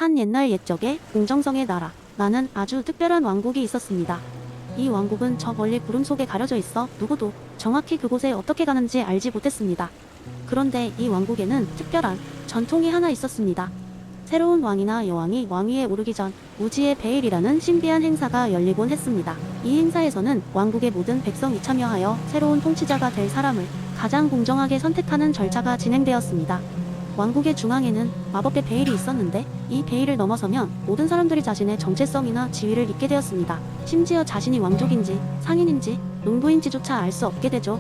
한 옛날 옛적에 공정성의 나라라는 아주 특별한 왕국이 있었습니다. 이 왕국은 저 멀리 구름 속에 가려져 있어 누구도 정확히 그곳에 어떻게 가는지 알지 못했습니다. 그런데 이 왕국에는 특별한 전통이 하나 있었습니다. 새로운 왕이나 여왕이 왕위에 오르기 전 우지의 베일이라는 신비한 행사가 열리곤 했습니다. 이 행사에서는 왕국의 모든 백성이 참여하여 새로운 통치자가 될 사람을 가장 공정하게 선택하는 절차가 진행되었습니다. 왕국의 중앙에는 마법의 베일이 있었는데 이 베일을 넘어서면 모든 사람들이 자신의 정체성이나 지위를 잊게 되었습니다. 심지어 자신이 왕족인지 상인인지 농부인지조차 알 수 없게 되죠.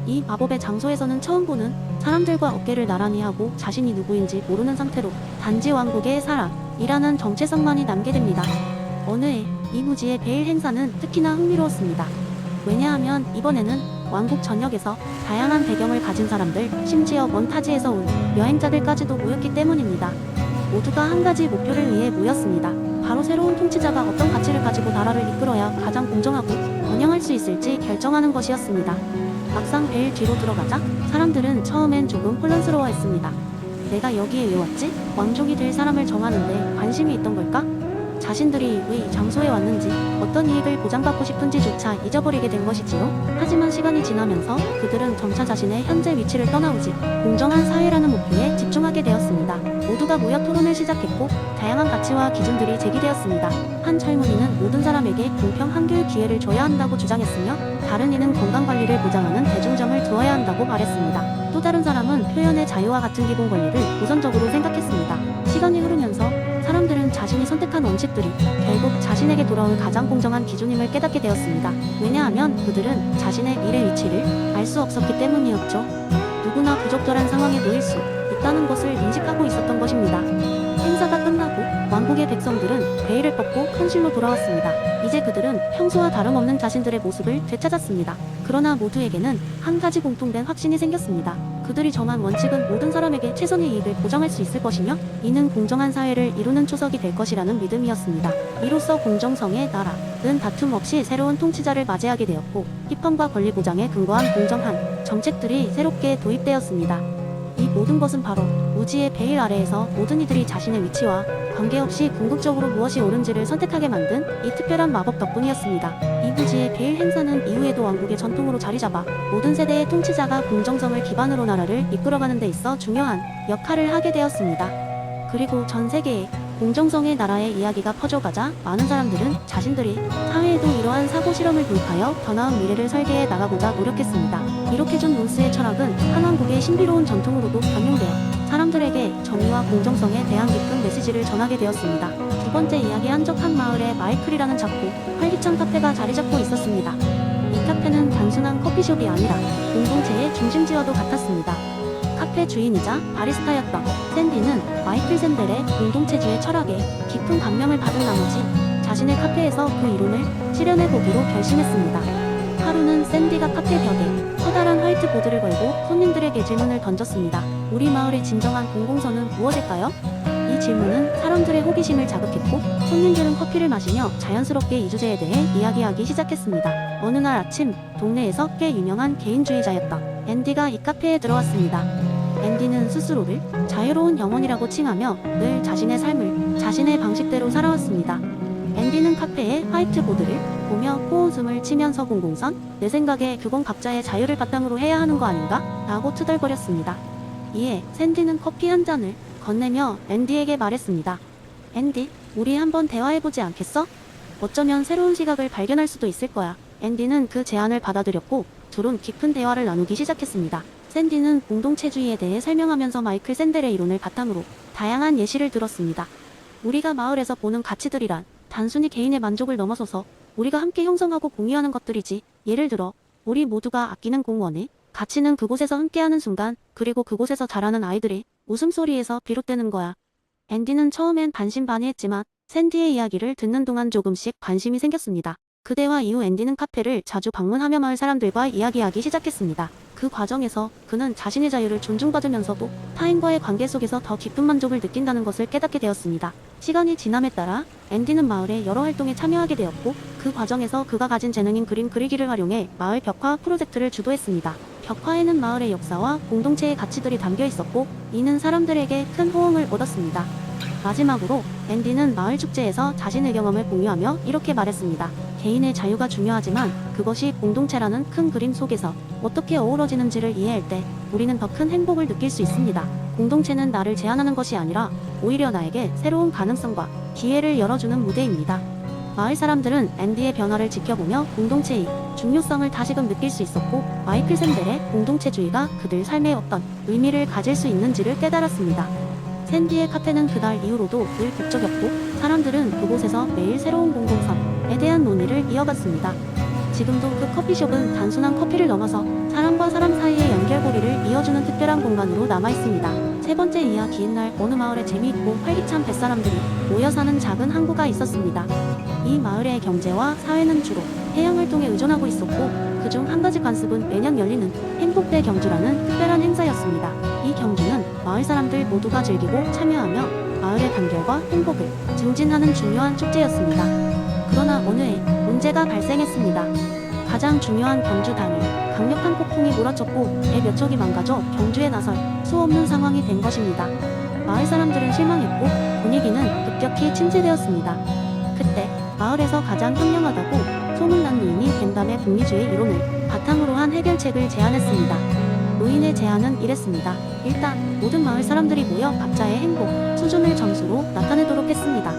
이 마법의 장소에서는 처음 보는 사람들과 어깨를 나란히 하고 자신이 누구인지 모르는 상태로 단지 왕국의 사람이라는 정체성만이 남게 됩니다. 어느 해 이 무지의 베일 행사는 특히나 흥미로웠습니다. 왜냐하면 이번에는 왕국 전역에서 다양한 배경을 가진 사람들, 심지어 먼 타지에서 온 여행자들까지도 모였기 때문입니다. 모두가 한 가지 목표를 위해 모였습니다. 바로 새로운 통치자가 어떤 가치를 가지고 나라를 이끌어야 가장 공정하고 번영할 수 있을지 결정하는 것이었습니다. 막상 베일 뒤로 들어가자 사람들은 처음엔 조금 혼란스러워했습니다. 내가 여기에 왜 왔지? 왕족이 될 사람을 정하는데 관심이 있던 걸까? 자신들이 왜 이 장소에 왔는지 어떤 이익을 보장받고 싶은지조차 잊어버리게 된 것이지요. 하지만 시간이 지나면서 그들은 점차 자신의 현재 위치를 떠나오지 공정한 사회라는 목표에 집중하게 되었습니다. 모두가 모여 토론을 시작했고 다양한 가치와 기준들이 제기되었습니다. 한 젊은이는 모든 사람에게 공평 한교육 기회를 줘야 한다고 주장했으며 다른 이는 건강관리를 보장하는 대중점을 두어야 한다고 말했습니다. 또 다른 사람은 표현의 자유와 같은 기본 권리를 우선적으로 생각했습니다. 시간이 흐르면서 사람들은 자신이 선택한 원칙들이 결국 자신에게 돌아올 가장 공정한 기준임을 깨닫게 되었습니다. 왜냐하면 그들은 자신의 미래 위치를 알 수 없었기 때문이었죠. 누구나 부적절한 상황에 놓일 수 있다는 것을 인식하고 있었던 것입니다. 행사가 끝나고 왕국의 백성들은 베일을 벗고 현실로 돌아왔습니다. 이제 그들은 평소와 다름없는 자신들의 모습을 되찾았습니다. 그러나 모두에게는 한 가지 공통된 확신이 생겼습니다. 그들이 정한 원칙은 모든 사람에게 최선의 이익을 보장할 수 있을 것이며 이는 공정한 사회를 이루는 초석이 될 것이라는 믿음이었습니다. 이로써 공정성의 나라는 다툼 없이 새로운 통치자를 맞이하게 되었고 희망과 권리 보장에 근거한 공정한 정책들이 새롭게 도입되었습니다. 이 모든 것은 바로 우지의 베일 아래에서 모든 이들이 자신의 위치와 관계없이 궁극적으로 무엇이 옳은지를 선택하게 만든 이 특별한 마법 덕분이었습니다. 이 무지의 베일 행사는 이후에도 왕국의 전통으로 자리잡아 모든 세대의 통치자가 공정성을 기반으로 나라를 이끌어가는 데 있어 중요한 역할을 하게 되었습니다. 그리고 전 세계에 공정성의 나라의 이야기가 퍼져가자 많은 사람들은 자신들이 사회에도 이러한 사고 실험을 도입하여 더 나은 미래를 설계해 나가고자 노력했습니다. 이렇게 존 론스의 철학은 한 왕국의 신비로운 전통으로도 변형되어 사람들에게 정의와 공정성에 대한 깊은 메시지를 전하게 되었습니다. 두 번째 이야기 한적한 마을에 마이클이라는 작고 활기찬 카페가 자리 잡고 있었습니다. 이 카페는 단순한 커피숍이 아니라 공동체의 중심지와도 같았습니다. 카페 주인이자 바리스타였던 샌디는 마이클 샌델의 공동체주의 철학에 깊은 감명을 받은 나머지 자신의 카페에서 그 이론을 실현해보기로 결심했습니다. 하루는 샌디가 카페 벽에 커다란 화이트보드를 걸고 손님들에게 질문을 던졌습니다. 우리 마을의 진정한 공공선은 무엇일까요? 이 질문은 사람들의 호기심을 자극했고 손님들은 커피를 마시며 자연스럽게 이 주제에 대해 이야기하기 시작했습니다. 어느 날 아침 동네에서 꽤 유명한 개인주의자였던 앤디가 이 카페에 들어왔습니다. 앤디는 스스로를 자유로운 영혼이라고 칭하며 늘 자신의 삶을 자신의 방식대로 살아왔습니다. 앤디는 카페의 화이트보드를 보며 코웃음을 치면서 공공선? 내 생각에 그건 각자의 자유를 바탕으로 해야 하는 거 아닌가? 라고 투덜거렸습니다. 이에 샌디는 커피 한 잔을 건네며 앤디에게 말했습니다. 앤디, 우리 한번 대화해보지 않겠어? 어쩌면 새로운 시각을 발견할 수도 있을 거야. 앤디는 그 제안을 받아들였고 둘은 깊은 대화를 나누기 시작했습니다. 샌디는 공동체주의에 대해 설명하면서 마이클 샌델의 이론을 바탕으로 다양한 예시를 들었습니다. 우리가 마을에서 보는 가치들이란 단순히 개인의 만족을 넘어서서 우리가 함께 형성하고 공유하는 것들이지. 예를 들어 우리 모두가 아끼는 공원의 가치는 그곳에서 함께하는 순간 그리고 그곳에서 자라는 아이들의 웃음소리에서 비롯되는 거야. 앤디는 처음엔 반신반의했지만 샌디의 이야기를 듣는 동안 조금씩 관심이 생겼습니다. 그 대화 이후 앤디는 카페를 자주 방문하며 마을 사람들과 이야기하기 시작했습니다. 그 과정에서 그는 자신의 자유를 존중받으면서도 타인과의 관계 속에서 더 깊은 만족을 느낀다는 것을 깨닫게 되었습니다. 시간이 지남에 따라 앤디는 마을의 여러 활동에 참여하게 되었고 그 과정에서 그가 가진 재능인 그림 그리기를 활용해 마을 벽화 프로젝트를 주도했습니다. 벽화에는 마을의 역사와 공동체의 가치들이 담겨 있었고 이는 사람들에게 큰 호응을 얻었습니다. 마지막으로 앤디는 마을 축제에서 자신의 경험을 공유하며 이렇게 말했습니다. 개인의 자유가 중요하지만 그것이 공동체라는 큰 그림 속에서 어떻게 어우러지는지를 이해할 때 우리는 더 큰 행복을 느낄 수 있습니다. 공동체는 나를 제한하는 것이 아니라 오히려 나에게 새로운 가능성과 기회를 열어주는 무대입니다. 마을 사람들은 앤디의 변화를 지켜보며 공동체의 중요성을 다시금 느낄 수 있었고, 마이클 샌델의 공동체주의가 그들 삶에 어떤 의미를 가질 수 있는지를 깨달았습니다. 샌디의 카페는 그날 이후로도 늘 북적였고, 사람들은 그곳에서 매일 새로운 공동선에 대한 논의를 이어갔습니다. 지금도 그 커피숍은 단순한 커피를 넘어서 사람과 사람 사이의 연결고리를 이어주는 특별한 공간으로 남아있습니다. 세 번째 이야기. 옛날 어느 마을에 재미있고 활기찬 뱃사람들이 모여 사는 작은 항구가 있었습니다. 이 마을의 경제와 사회는 주로 해양활동에 의존하고 있었고, 그중 한 가지 관습은 매년 열리는 행복배 경주라는 특별한 행사였습니다. 이 경주는 마을 사람들 모두가 즐기고 참여하며 마을의 단결과 행복을 증진하는 중요한 축제였습니다. 그러나 어느 해 문제가 발생했습니다. 가장 중요한 경주 당일, 강력한 폭풍이 몰아쳤고 배 몇 척이 망가져 경주에 나설 수 없는 상황이 된 것입니다. 마을 사람들은 실망했고 분위기는 급격히 침체되었습니다. 그때 마을에서 가장 현명하다고 소문난 노인이 벤담의 복리주의 이론을 바탕으로 한 해결책을 제안했습니다. 노인의 제안은 이랬습니다. 일단 모든 마을 사람들이 모여 각자의 행복 수준을 점수로 나타내도록 했습니다.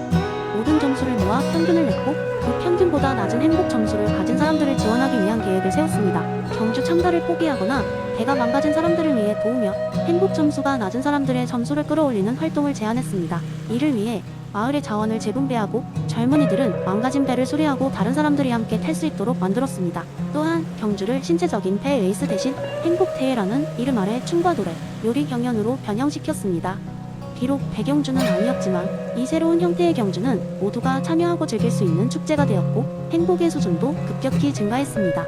모든 점수를 모아 평균을 냈고, 그 평균보다 낮은 행복 점수를 가진 사람들을 지원하기 위한 계획을 세웠습니다. 경주 참가를 포기하거나 배가 망가진 사람들을 위해 도우며 행복 점수가 낮은 사람들의 점수를 끌어올리는 활동을 제안했습니다. 이를 위해 마을의 자원을 재분배하고 젊은이들은 망가진 배를 수리하고 다른 사람들이 함께 탈 수 있도록 만들었습니다. 또한 경주를 신체적인 배 레이스 대신 행복대회라는 이름 아래 춤과 노래, 요리 경연으로 변형시켰습니다. 비록 배경주는 아니었지만 이 새로운 형태의 경주는 모두가 참여하고 즐길 수 있는 축제가 되었고, 행복의 수준도 급격히 증가했습니다.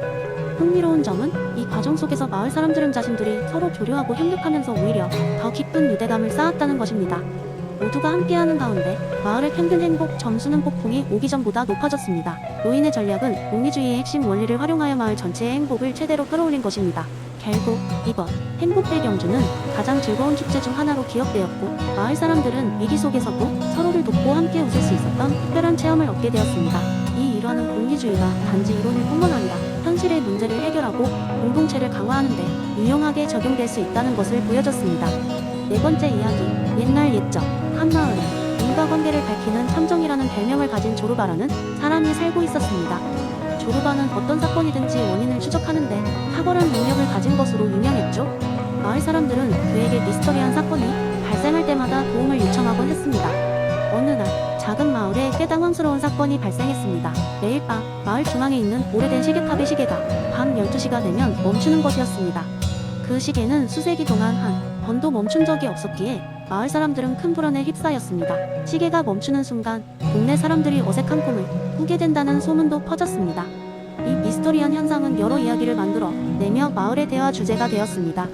흥미로운 점은 이 과정 속에서 마을 사람들은 자신들이 서로 교류하고 협력하면서 오히려 더 깊은 유대감을 쌓았다는 것입니다. 모두가 함께하는 가운데 마을의 평균 행복 점수는 폭풍이 오기 전보다 높아졌습니다. 노인의 전략은 복리주의의 핵심 원리를 활용하여 마을 전체의 행복을 최대로 끌어올린 것입니다. 결국 이번 행복배 경주는 가장 즐거운 축제 중 하나로 기억되었고, 마을 사람들은 위기 속에서도 서로를 돕고 함께 웃을 수 있었던 특별한 체험을 얻게 되었습니다. 이 일화는 복리주의가 단지 이론일 뿐만 아니라 현실의 문제를 해결하고 공동체를 강화하는 데 유용하게 적용될 수 있다는 것을 보여줬습니다. 네 번째 이야기. 옛날 옛적 한 마을에 인과관계를 밝히는 탐정이라는 별명을 가진 조르바라는 사람이 살고 있었습니다. 조르바는 어떤 사건이든지 원인을 추적하는데 탁월한 능력을 가진 것으로 유명했죠. 마을 사람들은 그에게 미스터리한 사건이 발생할 때마다 도움을 요청하곤 했습니다. 어느 날 작은 마을에 꽤 당황스러운 사건이 발생했습니다. 매일 밤 마을 중앙에 있는 오래된 시계탑의 시계가 밤 12시가 되면 멈추는 것이었습니다. 그 시계는 수세기 동안 한 번도 멈춘 적이 없었기에 마을 사람들은 큰 불안에 휩싸였습니다. 시계가 멈추는 순간 동네 사람들이 어색한 꿈을 꾸게 된다는 소문도 퍼졌습니다. 이 미스터리한 현상은 여러 이야기를 만들어 내며 마을의 대화 주제가 되었습니다.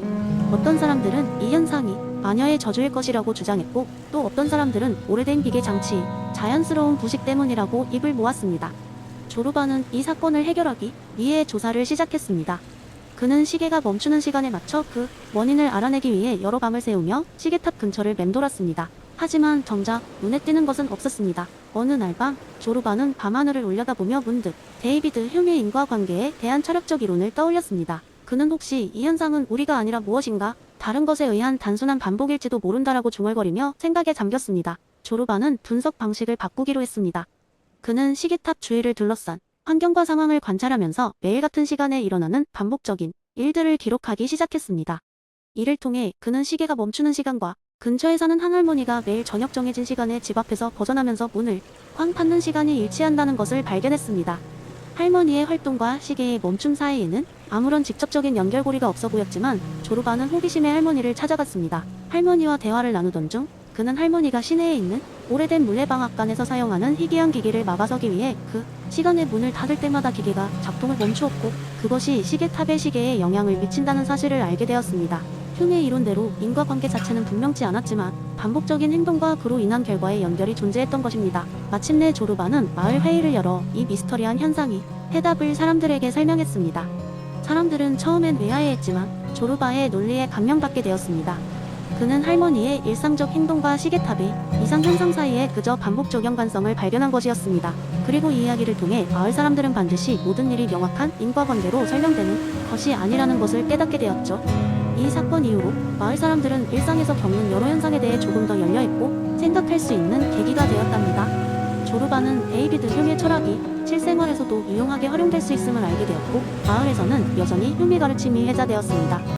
어떤 사람들은 이 현상이 마녀의 저주일 것이라고 주장했고, 또 어떤 사람들은 오래된 기계 장치, 자연스러운 부식 때문이라고 입을 모았습니다. 조르바는 이 사건을 해결하기 위해 조사를 시작했습니다. 그는 시계가 멈추는 시간에 맞춰 그 원인을 알아내기 위해 여러 밤을 새우며 시계탑 근처를 맴돌았습니다. 하지만 정작 눈에 띄는 것은 없었습니다. 어느 날 밤, 조르바는 밤하늘을 올려다보며 문득 데이비드 휴메의 인과관계에 대한 철학적 이론을 떠올렸습니다. 그는 혹시 이 현상은 우리가 아니라 무엇인가 다른 것에 의한 단순한 반복일지도 모른다라고 중얼거리며 생각에 잠겼습니다. 조르바는 분석 방식을 바꾸기로 했습니다. 그는 시계탑 주위를 둘러싼 환경과 상황을 관찰하면서 매일 같은 시간에 일어나는 반복적인 일들을 기록하기 시작했습니다. 이를 통해 그는 시계가 멈추는 시간과 근처에 사는 한 할머니가 매일 저녁 정해진 시간에 집 앞에서 벗어나면서 문을 쾅 닫는 시간이 일치한다는 것을 발견했습니다. 할머니의 활동과 시계의 멈춤 사이에는 아무런 직접적인 연결고리가 없어 보였지만, 조르바는 호기심에 할머니를 찾아갔습니다. 할머니와 대화를 나누던 중 그는 할머니가 시내에 있는 오래된 물레방앗간에서 사용하는 희귀한 기기를 막아서기 위해 그 시간에 문을 닫을 때마다 기계가 작동을 멈추었고, 그것이 시계탑의 시계에 영향을 미친다는 사실을 알게 되었습니다. 흉의 이론대로 인과관계 자체는 분명치 않았지만 반복적인 행동과 그로 인한 결과의 연결이 존재했던 것입니다. 마침내 조르바는 마을 회의를 열어 이 미스터리한 현상이 해답을 사람들에게 설명했습니다. 사람들은 처음엔 의아해했지만 조르바의 논리에 감명받게 되었습니다. 그는 할머니의 일상적 행동과 시계탑이 이상현상 사이에 그저 반복적 연관성을 발견한 것이었습니다. 그리고 이 이야기를 통해 마을 사람들은 반드시 모든 일이 명확한 인과관계로 설명되는 것이 아니라는 것을 깨닫게 되었죠. 이 사건 이후로 마을 사람들은 일상에서 겪는 여러 현상에 대해 조금 더 열려있고 생각할 수 있는 계기가 되었답니다. 조르바는 데이비드 휴미의 철학이 실생활에서도 유용하게 활용될 수 있음을 알게 되었고, 마을에서는 여전히 휴미 가르침이 회자되었습니다.